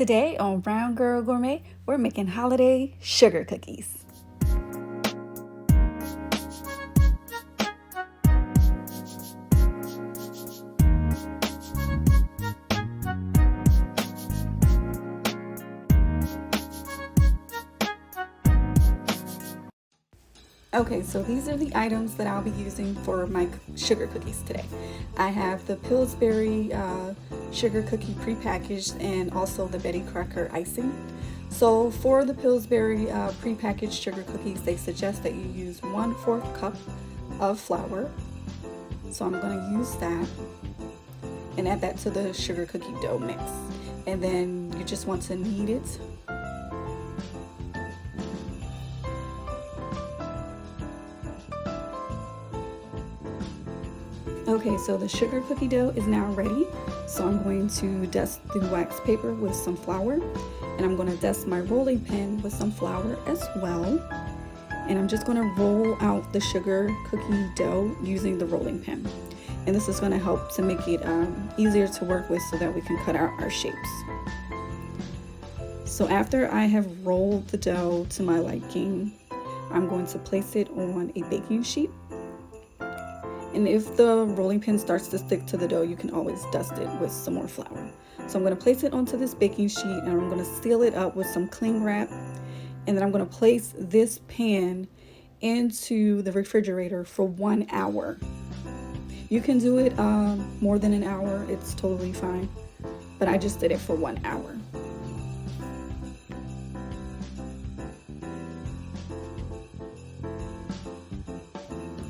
Today on Brown Girl Gourmet, we're making holiday sugar cookies. Okay, so these are the items that I'll be using for my sugar cookies today. I have the Pillsbury sugar cookie prepackaged and also the Betty Crocker icing. So for the Pillsbury prepackaged sugar cookies, they suggest that you use 1/4 cup of flour. So I'm going to use that and add that to the sugar cookie dough mix. And then you just want to knead it. Okay, so the sugar cookie dough is now ready. So I'm going to dust the wax paper with some flour, and I'm going to dust my rolling pin with some flour as well. And I'm just going to roll out the sugar cookie dough using the rolling pin. And this is going to help to make it easier to work with so that we can cut out our shapes. So after I have rolled the dough to my liking, I'm going to place it on a baking sheet. And if the rolling pin starts to stick to the dough, you can always dust it with some more flour. So I'm going to place it onto this baking sheet and I'm going to seal it up with some cling wrap. And then I'm going to place this pan into the refrigerator for 1 hour. You can do it more than an hour. It's totally fine. But I just did it for 1 hour.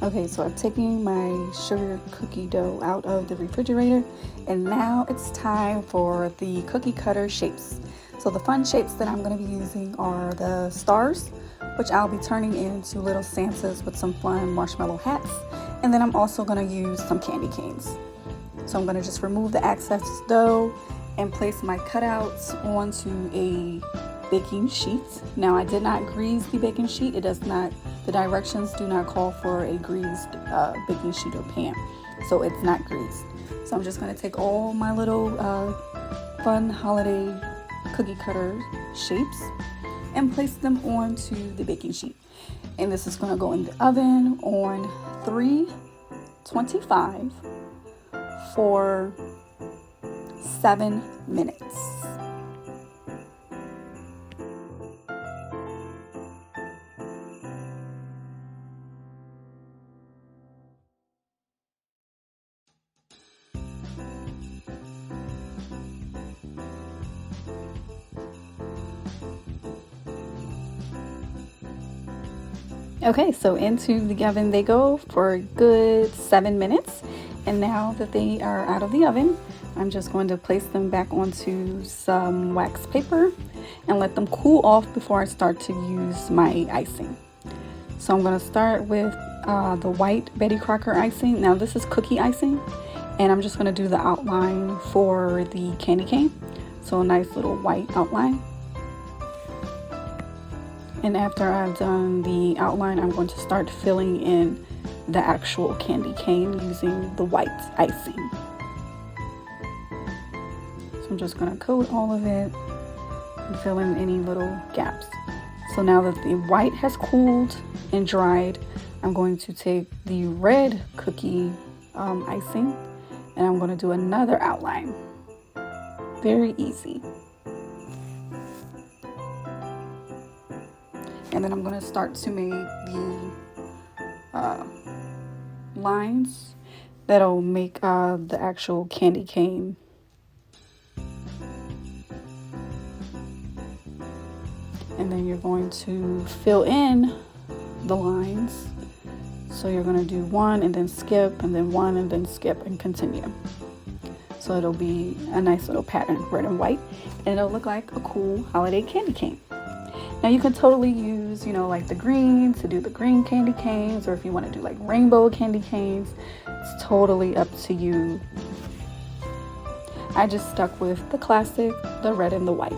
Okay, so I'm taking my sugar cookie dough out of the refrigerator, and now it's time for the cookie cutter shapes. So the fun shapes that I'm going to be using are the stars, which I'll be turning into little Santas with some fun marshmallow hats, and then I'm also going to use some candy canes. So I'm going to just remove the excess dough and place my cutouts onto a baking sheet. Now I did not grease the baking sheet. The directions do not call for a greased baking sheet or pan, so it's not greased. So I'm just going to take all my little fun holiday cookie cutter shapes and place them onto the baking sheet. And this is going to go in the oven on 325 for 7 minutes. Okay, so into the oven they go for a good 7 minutes. And now that they are out of the oven, I'm just going to place them back onto some wax paper and let them cool off before I start to use my icing. So I'm going to start with the white Betty Crocker icing. Now this is cookie icing, and I'm just going to do the outline for the candy cane. So a nice little white outline. And after I've done the outline, I'm going to start filling in the actual candy cane using the white icing. So I'm just going to coat all of it and fill in any little gaps. So now that the white has cooled and dried, I'm going to take the red cookie icing and I'm going to do another outline. Very easy. And then I'm going to start to make the lines that'll make the actual candy cane. And then you're going to fill in the lines. So you're going to do one and then skip, and then one and then skip, and continue. So it'll be a nice little pattern, red and white, and it'll look like a cool holiday candy cane. Now you can totally use, like the green to do the green candy canes, or if you want to do like rainbow candy canes, it's totally up to you. I just stuck with the classic, the red and the white.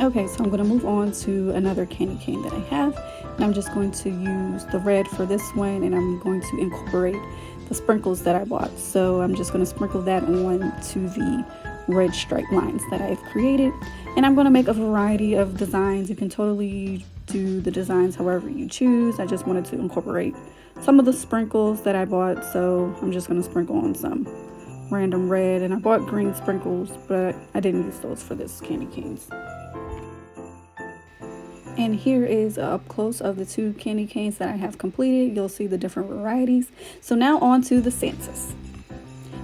Okay, so I'm going to move on to another candy cane that I have. And I'm just going to use the red for this one, and I'm going to incorporate the sprinkles that I bought. So I'm just going to sprinkle that on to the red stripe lines that I've created. And I'm going to make a variety of designs. You can totally do the designs however you choose. I just wanted to incorporate some of the sprinkles that I bought, so I'm just going to sprinkle on some random red. And I bought green sprinkles, but I didn't use those for this candy canes. And here is up close of the 2 candy canes that I have completed. You'll see the different varieties. So now on to the Santas.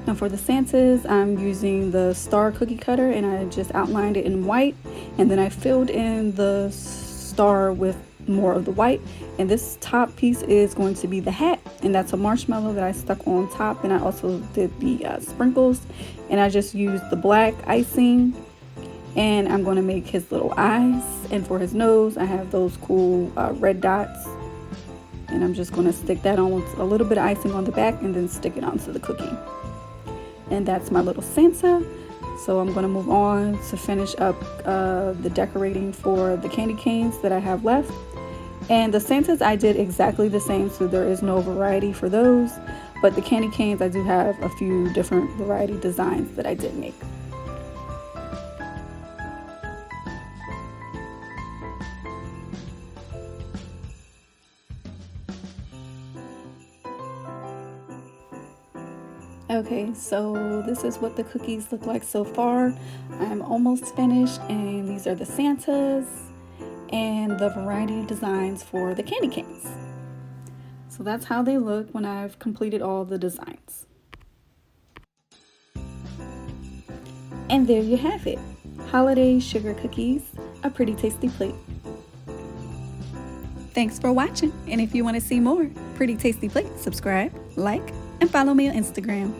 Now for the Santas, I'm using the star cookie cutter, and I just outlined it in white, and then I filled in the star with more of the white. And this top piece is going to be the hat, and that's a marshmallow that I stuck on top. And I also did the sprinkles, and I just used the black icing. And I'm going to make his little eyes, and for his nose I have those cool red dots, and I'm just going to stick that on with a little bit of icing on the back and then stick it onto the cookie. And that's my little Santa. So I'm going to move on to finish up the decorating for the candy canes that I have left. And the Santas I did exactly the same, so there is no variety for those, but the candy canes I do have a few different variety designs that I did make. Okay, so this is what the cookies look like so far. I'm almost finished, and these are the Santas and the variety of designs for the candy canes. So that's how they look when I've completed all the designs. And there you have it. Holiday sugar cookies, a pretty tasty plate. Thanks for watching, and if you want to see more Pretty Tasty Plates, subscribe, like, and follow me on Instagram.